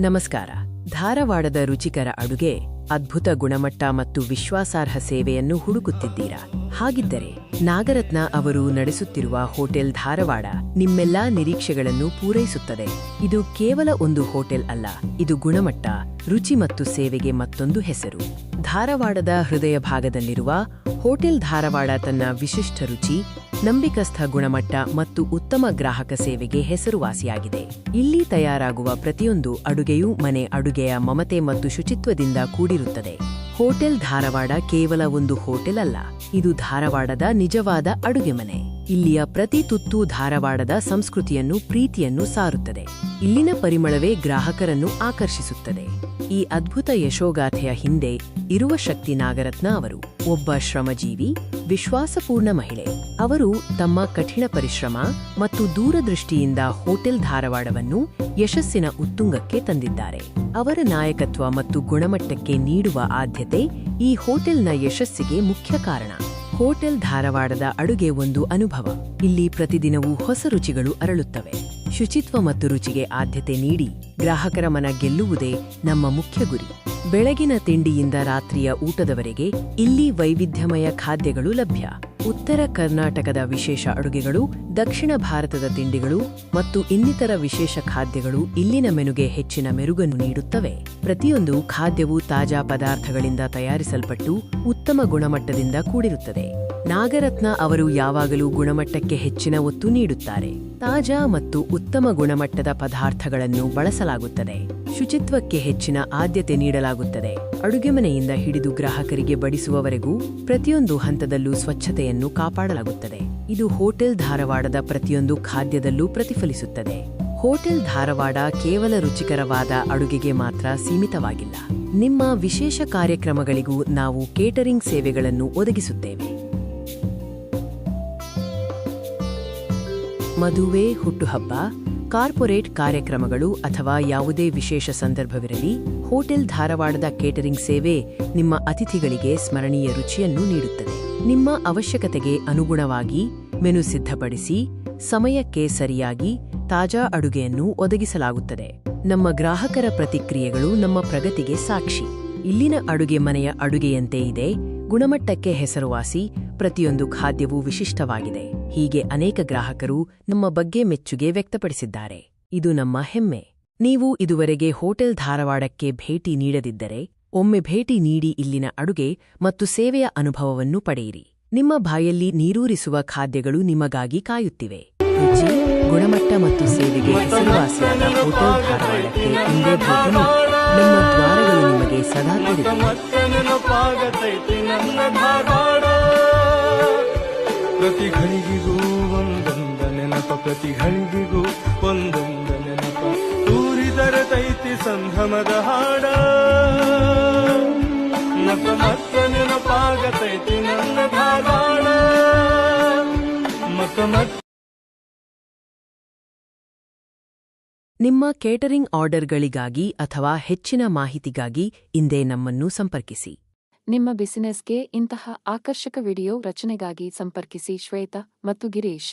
ನಮಸ್ಕಾರ. ಧಾರವಾಡದ ರುಚಿಕರ ಅಡುಗೆ, ಅದ್ಭುತ ಗುಣಮಟ್ಟ ಮತ್ತು ವಿಶ್ವಾಸಾರ್ಹ ಸೇವೆಯನ್ನು ಹುಡುಕುತ್ತಿದ್ದೀರಾ? ಹಾಗಿದ್ದರೆ ನಾಗರತ್ನ ಅವರು ನಡೆಸುತ್ತಿರುವ ಹೋಟೆಲ್ ಧಾರವಾಡ ನಿಮ್ಮೆಲ್ಲಾ ನಿರೀಕ್ಷೆಗಳನ್ನು ಪೂರೈಸುತ್ತದೆ. ಇದು ಕೇವಲ ಒಂದು ಹೋಟೆಲ್ ಅಲ್ಲ, ಇದು ಗುಣಮಟ್ಟ, ರುಚಿ ಮತ್ತು ಸೇವೆಗೆ ಮತ್ತೊಂದು ಹೆಸರು. ಧಾರವಾಡದ ಹೃದಯ ಭಾಗದಲ್ಲಿರುವ ಹೋಟೆಲ್ ಧಾರವಾಡ ತನ್ನ ವಿಶಿಷ್ಟ ರುಚಿ, ನಂಬಿಕಸ್ಥ ಗುಣಮಟ್ಟ ಮತ್ತು ಉತ್ತಮ ಗ್ರಾಹಕ ಸೇವೆಗೆ ಹೆಸರುವಾಸಿಯಾಗಿದೆ. ಇಲ್ಲಿ ತಯಾರಾಗುವ ಪ್ರತಿಯೊಂದು ಅಡುಗೆಯೂ ಮನೆ ಅಡುಗೆಯ ಮಮತೆ ಮತ್ತು ಶುಚಿತ್ವದಿಂದ ಕೂಡಿರುತ್ತದೆ. ಹೋಟೆಲ್ ಧಾರವಾಡ ಕೇವಲ ಒಂದು ಹೋಟೆಲ್ ಅಲ್ಲ, ಇದು ಧಾರವಾಡದ ನಿಜವಾದ ಅಡುಗೆ ಮನೆ. ಇಲ್ಲಿಯ ಪ್ರತಿ ತುತ್ತು ಧಾರವಾಡದ ಸಂಸ್ಕೃತಿಯನ್ನು, ಪ್ರೀತಿಯನ್ನು ಸಾರುತ್ತದೆ. ಇಲ್ಲಿನ ಪರಿಮಳವೇ ಗ್ರಾಹಕರನ್ನು ಆಕರ್ಷಿಸುತ್ತದೆ. ಈ ಅದ್ಭುತ ಯಶೋಗಾಥೆಯ ಹಿಂದೆ ಇರುವ ಶಕ್ತಿ ನಾಗರತ್ನ ಅವರು. ಒಬ್ಬ ಶ್ರಮಜೀವಿ, ವಿಶ್ವಾಸಪೂರ್ಣ ಮಹಿಳೆ. ಅವರು ತಮ್ಮ ಕಠಿಣ ಪರಿಶ್ರಮ ಮತ್ತು ದೂರದೃಷ್ಟಿಯಿಂದ ಹೋಟೆಲ್ ಧಾರವಾಡವನ್ನು ಯಶಸ್ಸಿನ ಉತ್ತುಂಗಕ್ಕೆ ತಂದಿದ್ದಾರೆ. ಅವರ ನಾಯಕತ್ವ ಮತ್ತು ಗುಣಮಟ್ಟಕ್ಕೆ ನೀಡುವ ಆದ್ಯತೆ ಈ ಹೋಟೆಲ್ನ ಯಶಸ್ಸಿಗೆ ಮುಖ್ಯ ಕಾರಣ. ಹೋಟೆಲ್ ಧಾರವಾಡದ ಅಡುಗೆ ಒಂದು ಅನುಭವ. ಇಲ್ಲಿ ಪ್ರತಿದಿನವೂ ಹೊಸ ರುಚಿಗಳು ಅರಳುತ್ತವೆ. ಶುಚಿತ್ವ ಮತ್ತು ರುಚಿಗೆ ಆದ್ಯತೆ ನೀಡಿ ಗ್ರಾಹಕರ ಮನ ಗೆಲ್ಲುವುದೇ ನಮ್ಮ ಮುಖ್ಯ ಗುರಿ. ಬೆಳಗಿನ ತಿಂಡಿಯಿಂದ ರಾತ್ರಿಯ ಊಟದವರೆಗೆ ಇಲ್ಲಿ ವೈವಿಧ್ಯಮಯ ಖಾದ್ಯಗಳು ಲಭ್ಯ. ಉತ್ತರ ಕರ್ನಾಟಕದ ವಿಶೇಷ ಅಡುಗೆಗಳು, ದಕ್ಷಿಣ ಭಾರತದ ತಿಂಡಿಗಳು ಮತ್ತು ಇನ್ನಿತರ ವಿಶೇಷ ಖಾದ್ಯಗಳು ಇಲ್ಲಿನ ಮೆನುಗೆ ಹೆಚ್ಚಿನ ಮೆರುಗನ್ನು ನೀಡುತ್ತವೆ. ಪ್ರತಿಯೊಂದು ಖಾದ್ಯವೂ ತಾಜಾ ಪದಾರ್ಥಗಳಿಂದ ತಯಾರಿಸಲ್ಪಟ್ಟು ಉತ್ತಮ ಗುಣಮಟ್ಟದಿಂದ ಕೂಡಿರುತ್ತದೆ. ನಾಗರತ್ನ ಅವರು ಯಾವಾಗಲೂ ಗುಣಮಟ್ಟಕ್ಕೆ ಹೆಚ್ಚಿನ ಒತ್ತು ನೀಡುತ್ತಾರೆ. ತಾಜಾ ಮತ್ತು ಉತ್ತಮ ಗುಣಮಟ್ಟದ ಪದಾರ್ಥಗಳನ್ನು ಬಳಸಲಾಗುತ್ತದೆ. ಶುಚಿತ್ವಕ್ಕೆ ಹೆಚ್ಚಿನ ಆದ್ಯತೆ ನೀಡಲಾಗುತ್ತದೆ. ಅಡುಗೆಮನೆಯಿಂದ ಹಿಡಿದು ಗ್ರಾಹಕರಿಗೆ ಬಡಿಸುವವರೆಗೂ ಪ್ರತಿಯೊಂದು ಹಂತದಲ್ಲೂ ಸ್ವಚ್ಛತೆಯನ್ನು ಕಾಪಾಡಲಾಗುತ್ತದೆ. ಇದು ಹೋಟೆಲ್ ಧಾರವಾಡದ ಪ್ರತಿಯೊಂದು ಖಾದ್ಯದಲ್ಲೂ ಪ್ರತಿಫಲಿಸುತ್ತದೆ. ಹೋಟೆಲ್ ಧಾರವಾಡ ಕೇವಲ ರುಚಿಕರವಾದ ಅಡುಗೆಗೆ ಮಾತ್ರ ಸೀಮಿತವಾಗಿಲ್ಲ. ನಿಮ್ಮ ವಿಶೇಷ ಕಾರ್ಯಕ್ರಮಗಳಿಗೂ ನಾವು ಕೇಟರಿಂಗ್ ಸೇವೆಗಳನ್ನು ಒದಗಿಸುತ್ತೇವೆ. ಮದುವೆ, ಹುಟ್ಟುಹಬ್ಬ, ಕಾರ್ಪೊರೇಟ್ ಕಾರ್ಯಕ್ರಮಗಳು ಅಥವಾ ಯಾವುದೇ ವಿಶೇಷ ಸಂದರ್ಭವಿರಲಿ, ಹೋಟೆಲ್ ಧಾರವಾಡದ ಕೇಟರಿಂಗ್ ಸೇವೆ ನಿಮ್ಮ ಅತಿಥಿಗಳಿಗೆ ಸ್ಮರಣೀಯ ರುಚಿಯನ್ನು ನೀಡುತ್ತದೆ. ನಿಮ್ಮ ಅವಶ್ಯಕತೆಗೆ ಅನುಗುಣವಾಗಿ ಮೆನು ಸಿದ್ಧಪಡಿಸಿ, ಸಮಯಕ್ಕೆ ಸರಿಯಾಗಿ ತಾಜಾ ಅಡುಗೆಯನ್ನು ಒದಗಿಸಲಾಗುತ್ತದೆ. ನಮ್ಮ ಗ್ರಾಹಕರ ಪ್ರತಿಕ್ರಿಯೆಗಳು ನಮ್ಮ ಪ್ರಗತಿಗೆ ಸಾಕ್ಷಿ. ಇಲ್ಲಿನ ಅಡುಗೆ ಮನೆಯ ಅಡುಗೆಯಂತೆ ಇದೆ, ಗುಣಮಟ್ಟಕ್ಕೆ ಹೆಸರುವಾಸಿ, ಪ್ರತಿಯೊಂದು ಖಾದ್ಯವೂ ವಿಶಿಷ್ಟವಾಗಿದೆ. ಹೀಗೆ ಅನೇಕ ಗ್ರಾಹಕರು ನಮ್ಮ ಬಗ್ಗೆ ಮೆಚ್ಚುಗೆ ವ್ಯಕ್ತಪಡಿಸಿದ್ದಾರೆ. ಇದು ನಮ್ಮ ಹೆಮ್ಮೆ. ನೀವು ಇದುವರೆಗೆ ಹೋಟೆಲ್ ಧಾರವಾಡಕ್ಕೆ ಭೇಟಿ ನೀಡದಿದ್ದರೆ ಒಮ್ಮೆ ಭೇಟಿ ನೀಡಿ ಇಲ್ಲಿನ ಅಡುಗೆ ಮತ್ತು ಸೇವೆಯ ಅನುಭವವನ್ನು ಪಡೆಯಿರಿ. ನಿಮ್ಮ ಬಾಯಲ್ಲಿ ನೀರೂರಿಸುವ ಖಾದ್ಯಗಳು ನಿಮಗಾಗಿ ಕಾಯುತ್ತಿವೆ. ರುಚಿ, ಗುಣಮಟ್ಟ ಮತ್ತು ಸೇವೆಗೆ ಹೆಸರುವಾಸಿಯಾದ ಹೋಟೆಲ್ ಧಾರವಾಡಕ್ಕೆ ಇಂದೇ ಭೇಟಿ ನೀಡಿ. ನಮ್ಮ ದ್ವಾರಗಳು ನಿಮಗೆ ಸದಾ ತೆರೆದಿವೆ. ಪ್ರತಿ ಘಳಿಗೆಗೂ ಒಂದೊಂದ ನೆನಪ, ಪ್ರತಿ ಘಳಿಗೆಗೂ ಒಂದೊಂದ ನೆನಪ. ತೂರಿದರೆ ತೈತಿ ಸಂಭ್ರಮದ ಹಾಡ, ಮತ್ತ ಮತ್ತ ನೆನಪಾಗತೈತಿ ನನ್ನ ಧಾರವಾಡ, ಮತ್ತ ಮತ್ತ. ನಿಮ್ಮ ಕೇಟರಿಂಗ್ ಆರ್ಡರ್ಗಳಿಗಾಗಿ ಅಥವಾ ಹೆಚ್ಚಿನ ಮಾಹಿತಿಗಾಗಿ ಇಂದೇ ನಮ್ಮನ್ನು ಸಂಪರ್ಕಿಸಿ. ನಿಮ್ಮ ಬಿಸಿನೆಸ್ಗೆ ಇಂತಹ ಆಕರ್ಷಕ ವಿಡಿಯೋ ರಚನೆಗಾಗಿ ಸಂಪರ್ಕಿಸಿ ಶ್ವೇತಾ ಮತ್ತು ಗಿರೀಶ್.